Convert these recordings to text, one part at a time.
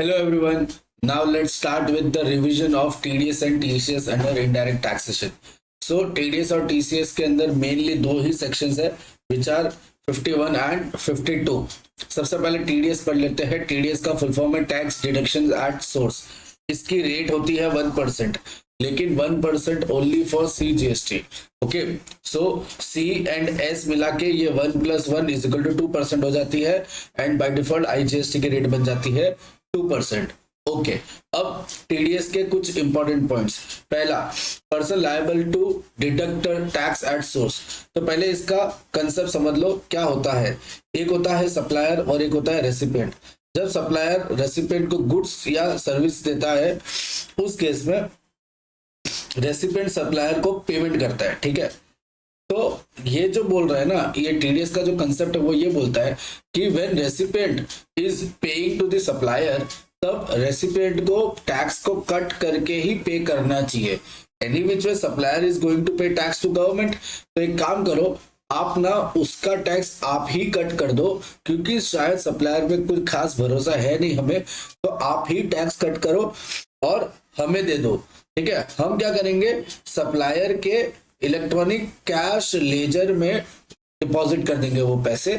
Hello everyone. Now let's start with the revision of TDS and TCS under indirect taxation. So TDS और TCS के अंदर mainly दो ही sections है which are 51 and 52. सबसे पहले TDS पढ़ लेते हैं. TDS का full form है tax deductions at source. इसकी रेट होती है 1%, लेकिन 1% only for CGST. Okay, so C and S मिला के ये 1 + 1 = 2% हो जाती है एंड बाय डिफॉल्ट IGST की रेट बन जाती है 2%. ओके, अब TDS के कुछ इंपॉर्टेंट पॉइंट्स. पहला, person liable to deduct tax at source. तो पहले इसका कंसेप्ट समझ लो क्या होता है. एक होता है सप्लायर और एक होता है रेसिपिएंट. जब सप्लायर रेसिपिएंट को गुड्स या सर्विस देता है, उस केस में रेसिपिएंट सप्लायर को पेमेंट करता है. ठीक है, तो ये जो बोल रहा है ना, ये TDS का जो कंसेप्ट है वो ये बोलता है कि when recipient is paying to the supplier, तब रेसिपिएंट को टैक्स को कट करके ही पे करना चाहिए. Any which way supplier is going to pay tax to government. तो एक काम करो, आप ना उसका टैक्स आप ही कट कर दो, क्योंकि शायद सप्लायर पे कोई खास भरोसा है नहीं हमें, तो आप ही टैक्स कट करो और हमें दे दो. ठीक है, हम क्या करेंगे, सप्लायर के इलेक्ट्रॉनिक कैश लेजर में डिपॉजिट कर देंगे वो पैसे.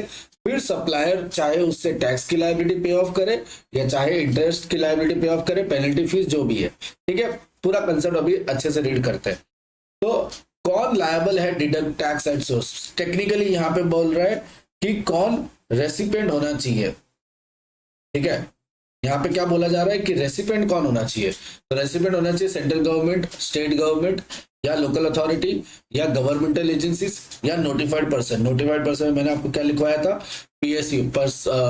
फिर सप्लायर चाहे उससे टैक्स की लायबिलिटी पे ऑफ करे या चाहे इंटरेस्ट की लायबिलिटी पे ऑफ करे, पेनल्टी फीस जो भी है. ठीक है, पूरा कंसेप्ट अभी अच्छे से रीड करते हैं. तो कौन लायबल है deduct tax at source? Technically यहाँ पे बोल रहा है कि कौन रेसिपिएंट होना चाहिए. ठीक है, यहाँ पे क्या बोला जा रहा है कि रेसिपिएंट कौन होना चाहिए. तो रेसिपिएंट होना चाहिए सेंट्रल गवर्नमेंट, स्टेट गवर्नमेंट या लोकल अथॉरिटी या गवर्नमेंटल एजेंसीज या नोटिफाइड पर्सन. नोटिफाइड पर्सन में मैंने आपको क्या लिखवाया था, PSU,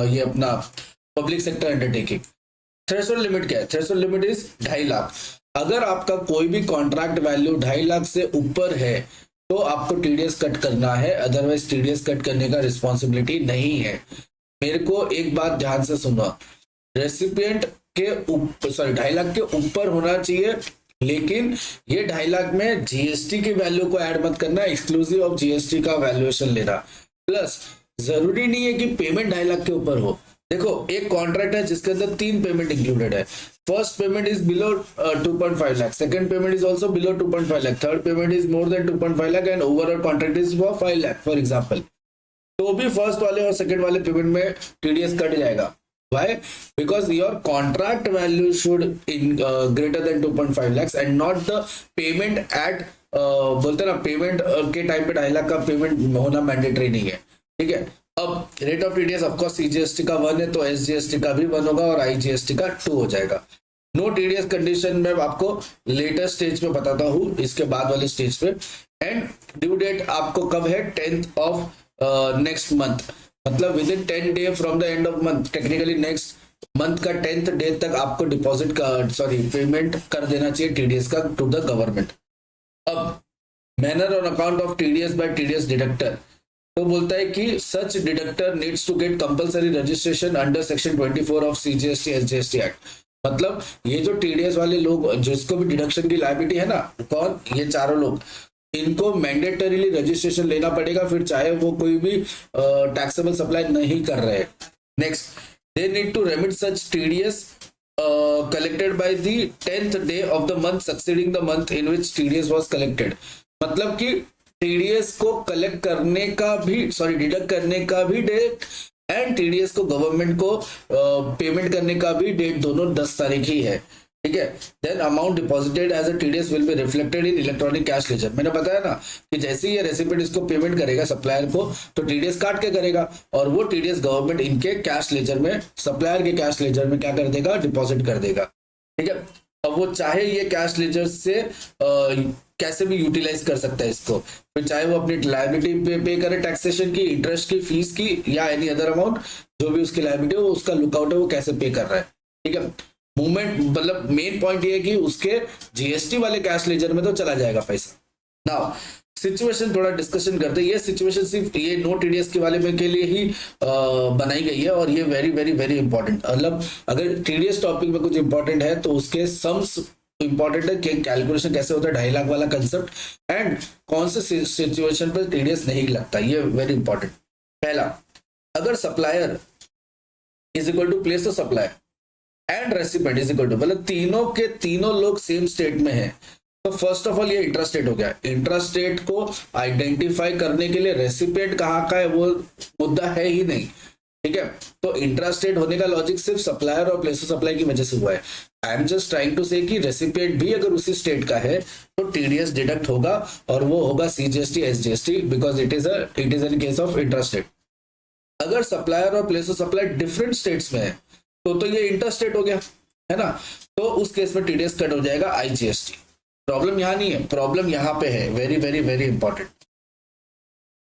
ये अपना public sector undertaking. Threshold limit क्या है? Threshold limit is 2.5 lakh. अगर आपका कोई भी कॉन्ट्रैक्ट वैल्यू 2.5 लाख से ऊपर है तो आपको TDS कट करना है, अदरवाइज TDS कट करने का रिस्पॉन्सिबिलिटी नहीं है. मेरे को एक बात ध्यान से सुनो, रेसिपिएंट के ऊपर 2.5 लाख के ऊपर होना चाहिए, लेकिन ये 2.5 लाख में GST की वैल्यू को ऐड मत करना, एक्सक्लूसिव ऑफ GST का वैल्यूएशन लेना. प्लस जरूरी नहीं है कि पेमेंट 2.5 लाख के ऊपर हो. देखो, एक कॉन्ट्रैक्ट है जिसके अंदर 3 पेमेंट इंक्लूडेड है. First payment is below 2.5 lakh, second payment is also below 2.5 lakh, third payment is more than 2.5 lakh and overall contract is for 5 lakh for example. तो भी फर्स्ट वाले और सेकंड वाले पेमेंट में TDS कट जाएगा. Why? Because your contract value should greater than 2.5 lakhs and not the payment at बोलते ना, payment के टाइम पे 2.5 लाख का पेमेंट होना मैंडेटरी नहीं है. ठीक है, अब rate of TDS of course CGST का 1 है तो SGST का भी 1 होगा और IGST का 2 हो जाएगा. नो TDS कंडीशन में आपको लेटर स्टेज पे बताता हूँ, इसके बाद वाले स्टेज पे. एंड ड्यू डेट आपको कब है? 10th ऑफ नेक्स्ट मंथ, मतलब with in 10 day from the end of month. Technically next month का 10th डे तक आपको डिपॉजिट का पेमेंट कर देना चाहिए TDS का टू द गवर्नमेंट. अब manner on account of TDS by TDS deductor, तो बोलता है कि such deductor needs to get compulsory registration under section 24 of CGST SGST act. मतलब ये जो TDS वाले लोग जिसको भी डिडक्शन की लायबिलिटी है ना, कौन? ये चारों लोग, इनको मैंडेटरीली रजिस्ट्रेशन लेना पड़ेगा, फिर चाहे वो कोई भी टैक्सेबल सप्लाई नहीं कर रहे. Next, they need to remit such TDS collected by the 10th day of the month succeeding the month in which TDS was collected. मतलब कि TDS को कलेक्ट करने का भी, डिडक्ट करने का भी डेट एंड TDS को गवर्नमेंट को पेमेंट करने का भी डेट दोनों 10 तारीख ही है. ठीक है, then amount deposited as a TDS will be reflected in electronic cash ledger. मैंने बताया ना कि जैसे ही ये रेसिपिएंट इसको पेमेंट करेगा सप्लायर को, तो TDS काट के करेगा और वो TDS गवर्नमेंट इनके कैश लेजर में, सप्लायर के कैश लेजर में क्या कर देगा? डिपॉजिट कर देगा. ठीक है, अब वो चाहे ये कैश लेजर से कैसे भी यूटिलाइज कर सकता है इसको, फिर चाहे वो अपनी लायबिलिटी पे करे टैक्सेशन की, इंटरेस्ट की, फीस की या एनी अदर अमाउंट, जो भी उसकी लायबिलिटी हो उसका लुकआउट है वो कैसे पे कर रहा है. ठीक है, मूवमेंट मतलब मेन पॉइंट ये है कि उसके GST वाले कैश लेजर में तो चला जाएगा पैसा. नाउ सिचुएशन थोड़ा डिस्कशन करते हैं. ये सिचुएशन सिर्फ ये नो TDS के वाले में के लिए ही बनाई गई है और ये वेरी वेरी वेरी इंपॉर्टेंट. मतलब अगर TDS टॉपिक में कुछ इंपॉर्टेंट है तो उसके सम्स इंपॉर्टेंट है कि कैलकुलेशन कैसे होता है, 2.5 लाख वाला कंसेप्ट एंड कौन से सिचुएशन पर TDS नहीं लगता, ये वेरी इंपॉर्टेंट. पहला, अगर supplier is equal to place the supply and recipient is equal to, मतलब तीनों के तीनों लोग सेम स्टेट में है, तो फर्स्ट ऑफ ऑल ये इंट्रास्टेट हो गया। इंट्रास्टेट को आइडेंटिफाई करने के लिए रेसिपिएंट कहाँ का है वो मुद्दा है ही नहीं, ठीक है। तो इंट्रास्टेट होने का लॉजिक सिर्फ सप्लायर और प्लेस ऑफ सप्लाई की वजह से हुआ है। I am just trying to say कि रेसिपिएंट भी अगर उसी स्टेट का है तो टीडीएस डिडक्ट होगा और वो होगा CGST SGST, because it is in case of intrastate. अगर सप्लायर और place of supply different states में है तो ये इंटरस्टेट हो गया, है ना, तो उस केस में टीडीएस कट हो जाएगा आईजीएसटी। प्रॉब्लम यहां नहीं है, प्रॉब्लम यहां पे है, वेरी वेरी वेरी इंपॉर्टेंट।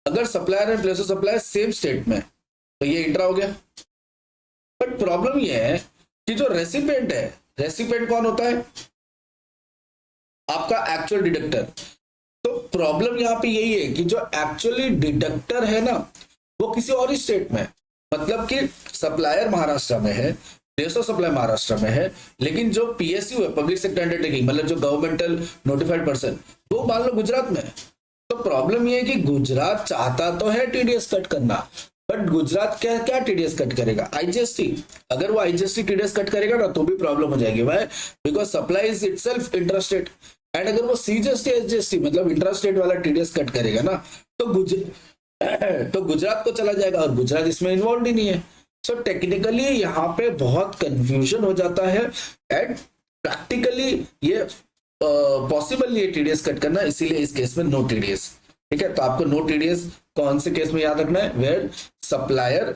अगर supplier and place of supply same state में तो ये इंट्रा हो गया, बट प्रॉब्लम ये है कि जो रेसिपिएंट है, रेसिपिएंट कौन होता है, आपका एक्चुअल डिडक्टर। तो प्रॉब्लम यहां पे यही है कि जो एक्चुअली डिडक्टर है ना वो किसी और ही स्टेट में है, मतलब कि सप्लायर महाराष्ट्र में है, प्लेस ऑफ सप्लाई महाराष्ट्र में है, लेकिन जो पीएसयू है, पब्लिक सेक्टर अंडरटेकिंग, मतलब जो गवर्नमेंटल नोटिफाइड पर्सन, वो मान लो गुजरात में है। तो प्रॉब्लम ये है कि गुजरात चाहता तो है टीडीएस कट करना, बट गुजरात क्या क्या टीडीएस कट करेगा, आईजीएसटी। अगर वो आईजीएसटी टीडीएस कट करेगा ना तो भी प्रॉब्लम हो जाएगी। Why? Because supply is itself intrastate, and अगर वो सीजीएसटी एसजीएसटी मतलब इंट्रास्टेट वाला टीडीएस कट करेगा ना तो गुजरात को चला जाएगा, और गुजरात इसमें इन्वॉल्व ही नहीं है। सो टेक्निकली यहाँ पे बहुत कंफ्यूजन हो जाता है, एंड प्रैक्टिकली ये पॉसिबल नहीं है टीडीएस कट करना, इसीलिए इस केस में नो टीडीएस, ठीक है। तो आपको नो टीडीएस कौन से केस में याद रखना है, where supplier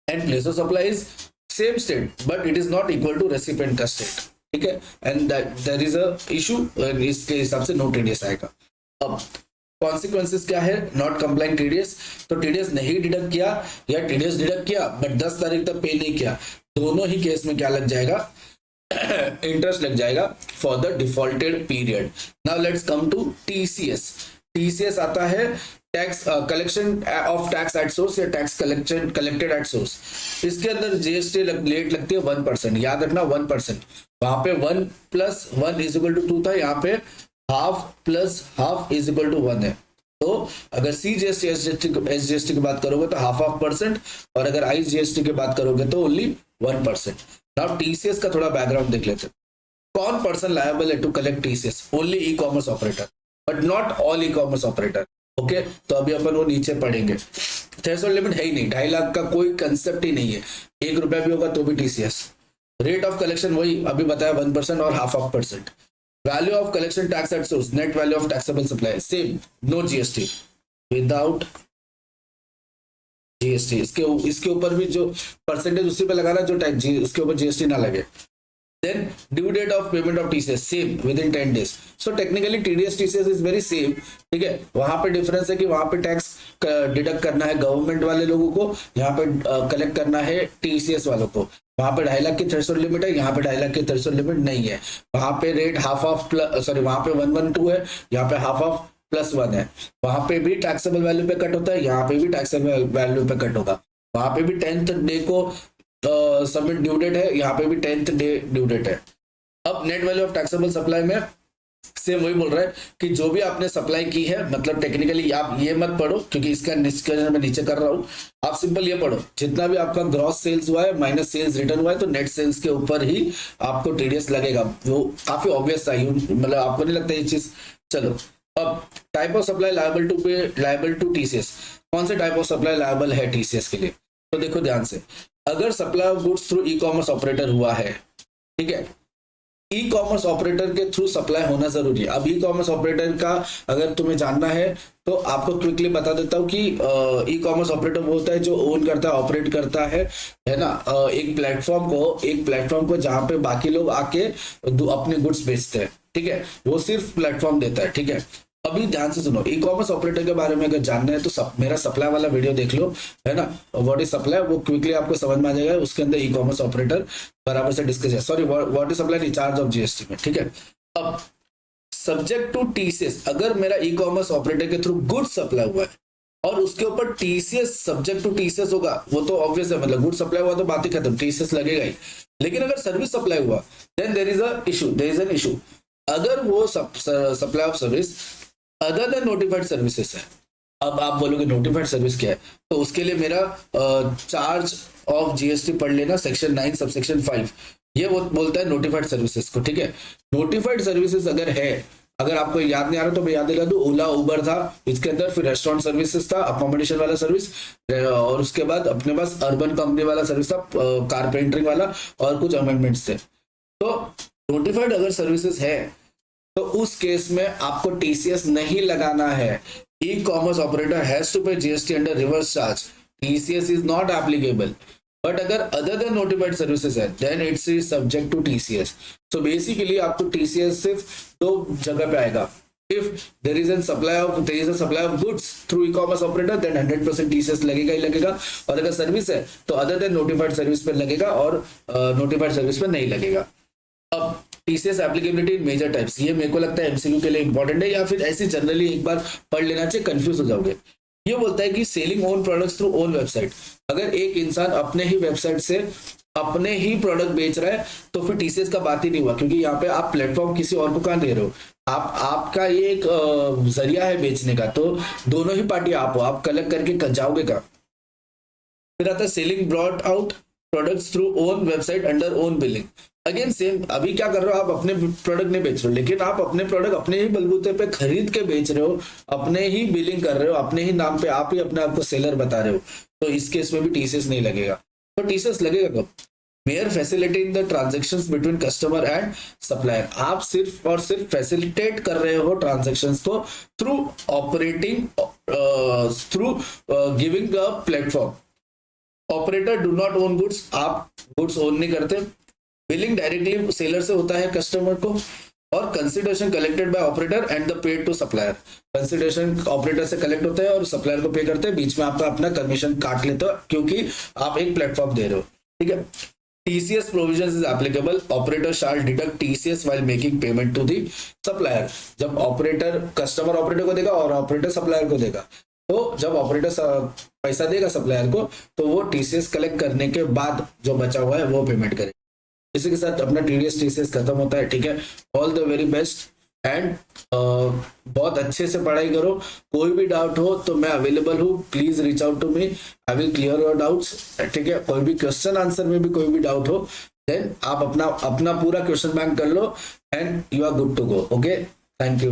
and place of supply is same state but it is not equal to recipient का स्टेट, ठीक है, and there is a issue, इसके हिसाब से नो टीडीएस आएगा। अब कॉन्सिक्वेंसेस क्या है, नॉट कंप्लाइंग टीडीएस, तो टीडीएस नहीं डिडक्ट किया या टीडीएस डिडक्ट किया बट 10 तारीख तक पे नहीं किया, दोनों ही केस में क्या लग जाएगा, इंटरेस्ट लग जाएगा for the defaulted period. Now let's come to TCS. TCS आता है tax collection of tax at source या टैक्स कलेक्टेड एट सोर्स। इसके अंदर जीएसटी लेट लगती है 1%, याद रखना 1%। वहां पे 1 + 1 इज इक्वल टू 2 था, यहाँ पे half plus half is equal to 1 है। तो अगर सीजीएसटी एसजीएसटी की बात करोगे तो ½ %, और अगर आईजीएसटी की बात करोगे तो ओनली 1%। नाउ टीसीएस का थोड़ा बैकग्राउंड देख लेते हैं। कौन पर्सन लायबल है to collect TCS? Only e commerce operator, but not all e commerce operator, okay. तो अभी अपन वो नीचे पढ़ेंगे। थ्रेशोल्ड लिमिट है ही नहीं, 2.5 लाख का कोई कंसेप्ट ही नहीं है, 1 रुपया भी होगा तो भी टीसीएस। रेट ऑफ कलेक्शन वही अभी बताया 1% और ½ %। Value of collection tax at source, net value of taxable supply same, no GST, without GST. इसके ऊपर भी जो परसेंटेज उसी पे लगाना जो टैक्स, उसके ऊपर जीएसटी ना लगे। Then due date of payment of TCS same, within 10 days। So technically TDS TCS is very same, ठीक है। वहां पे डिफरेंस है कि वहां पे टैक्स डिडक्ट करना है गवर्नमेंट वाले लोगों को, यहाँ पे कलेक्ट करना है टीसीएस वालों को। वहां पे 2.5 लाख की थ्रेशोल्ड लिमिट है, यहाँ पे 2.5 लाख की थ्रेशोल्ड लिमिट नहीं है। वहां पे रेट वहां पे 112 है, यहाँ पे ½ + 1 है। वहां पे भी टैक्सेबल वैल्यू पे कट होता है, यहाँ पे भी टैक्सेबल वैल्यू पे कट होगा। वहां पे भी 10th डे को सबमिट ड्यू डेट है, यहाँ पे भी 10th डे ड्यू डेट है। अब net value of taxable supply में सेम वही बोल रहा है कि जो भी आपने सप्लाई की है, मतलब टेक्निकली आप ये मत पढ़ो क्योंकि इसका डिस्कशन मैं नीचे कर रहा हूँ, आप सिंपल ये पढ़ो, जितना भी आपका ग्रॉस सेल्स हुआ है माइनस सेल्स रिटर्न हुआ है तो नेट सेल्स के ऊपर ही आपको टीडीएस लगेगा। वो काफी ऑब्वियस था, मतलब आपको नहीं लगता ये चीज। चलो अब type of supply liable to TCS. कौन से टाइप ऑफ सप्लाई लायबल है टीसीएस के लिए? तो देखो ध्यान से, अगर supply of goods through e commerce operator हुआ है, ठीक है, ई कॉमर्स ऑपरेटर के थ्रू सप्लाई होना जरूरी है। अब ई कॉमर्स ऑपरेटर का अगर तुम्हें जानना है तो आपको क्विकली बता देता हूँ कि ई कॉमर्स ऑपरेटर वो होता है जो ओन करता है, ऑपरेट करता है ना, एक प्लेटफॉर्म को जहां पे बाकी लोग आके अपने गुड्स बेचते हैं, ठीक है, वो सिर्फ प्लेटफॉर्म देता है, ठीक है। अभी ध्यान से सुनो, ई कॉमर्स ऑपरेटर के बारे में अगर जानना है तो मेरा सप्लाई वाला वीडियो देख लो, है ना, व्हाट इज सप्लाई, वो क्विकली आपको समझ में आ जाएगा। उसके अंदर ई कॉमर्स ऑपरेटर बराबर से डिस्कस है, sorry what is supply in charge of GST में, ठीक है। अब सब्जेक्ट टू टीसीएस, अगर मेरा ई कॉमर्स ऑपरेटर के थ्रू गुड सप्लाई हुआ है और उसके ऊपर टीसीएस सब्जेक्ट टू टीसीएस होगा, वो तो ऑब्वियस है, मतलब गुड सप्लाई हुआ तो बात ही खत्म, टीसीएस लगेगा ही। लेकिन अगर सर्विस सप्लाई हुआ then there is an issue. अगर वो supply of service other than notified services है, अब आप बोलोगे नोटिफाइड सर्विस क्या है, तो उसके लिए मेरा चार्ज ऑफ जीएसटी पढ़ लेना, सेक्शन 9 सबसेक्शन 5। ये वो बोलता है नोटिफाइड सर्विसेज को, ठीक है। नोटिफाइड सर्विसेज अगर है, अगर आपको याद नहीं आ रहा तो मैं याद दिला दूं, ओला उबर था इसके अंदर, फिर रेस्टोरेंट सर्विसेज था, अकोमोडेशन वाला सर्विस, और उसके बाद अपने पास अर्बन कंपनी वाला सर्विस था, कारपेंटरिंग वाला, और कुछ अमेंडमेंट्स थे। तो नोटिफाइड अगर सर्विसेज है तो उस केस में आपको टीसीएस नहीं लगाना है। E commerce operator has to pay GST under reverse charge, TCS is not applicable. But अगर अदर देन नोटिफाइड सर्विसेज है then it's is subject to TCS. So basically आपको टीसीएस सिर्फ दो जगह पे आएगा। If there is an supply of goods through e commerce operator then 100% TCS लगेगा ही लगेगा, और अगर सर्विस है तो अदर देन नोटिफाइड सर्विस पे लगेगा और नोटिफाइड सर्विस पे नहीं लगेगा। अब टीसीएस एप्लीकेबिलिटी इन मेजर टाइप्स, ये मेरे को लगता है एमसीक्यू के लिए इंपॉर्टेंट है, या फिर ऐसे जनरली एक बार पढ़ लेना चाहिए, कंफ्यूज हो जाओगे। ये बोलता है कि selling own products through own website, अगर एक इंसान अपने ही वेबसाइट से अपने ही प्रोडक्ट बेच रहा है तो फिर टीसीएस का बात ही नहीं हुआ, क्योंकि यहाँ पे आप प्लेटफॉर्म किसी और को कहाँ दे रहे हो, आपका ये एक जरिया है बेचने का, तो दोनों ही पार्टी आप हो, आप कलेक्ट करके जाओगे कहाँ। फिर आता है selling brought out products through own website under own billing. Again same, अभी क्या कर रहे हो आप, अपने प्रोडक्ट नहीं बेच रहे हो, लेकिन आप अपने प्रोडक्ट अपने ही बलबूते पे खरीद के बेच रहे हो, अपने ही बिलिंग कर रहे हो, अपने ही नाम पे आप ही अपने आप को सेलर बता रहे हो, तो इस केस में भी टीसीएस नहीं लगेगा। तो टीसीएस लगेगा कब, mayor facilitating the transactions between customer and supplier, आप सिर्फ और सिर्फ फैसिलिटेट कर रहे हो ट्रांजेक्शंस को through operating through giving a platform. Operator do not own goods, आप गुड्स ओन नहीं करते। बिलिंग डायरेक्टली सेलर से होता है कस्टमर को, और consideration collected by operator and the paid to supplier, consideration operator से कलेक्ट होता है और सप्लायर को पे करते हैं, बीच में आपका अपना कमीशन काट लेते हो क्योंकि आप एक प्लेटफॉर्म दे रहे हो, ठीक है। TCS provisions is applicable. Operator shall deduct TCS while making payment to the supplier. जब ऑपरेटर कस्टमर ऑपरेटर को देगा और ऑपरेटर सप्लायर को देगा, तो जब ऑपरेटर पैसा देगा सप्लायर को तो वो टीसीएस कलेक्ट करने के बाद जो बचा हुआ है वो पेमेंट करेगा। इसी के साथ अपना टीसीएस खत्म होता है, ठीक है। All the very best and बहुत अच्छे से पढ़ाई करो। कोई भी डाउट हो तो मैं अवेलेबल हूँ, please reach out to me, I will clear your doubts, ठीक है। कोई भी क्वेश्चन आंसर में भी कोई भी डाउट हो देन आप अपना पूरा क्वेश्चन बैंक कर लो and you are good to go. Okay, thank you.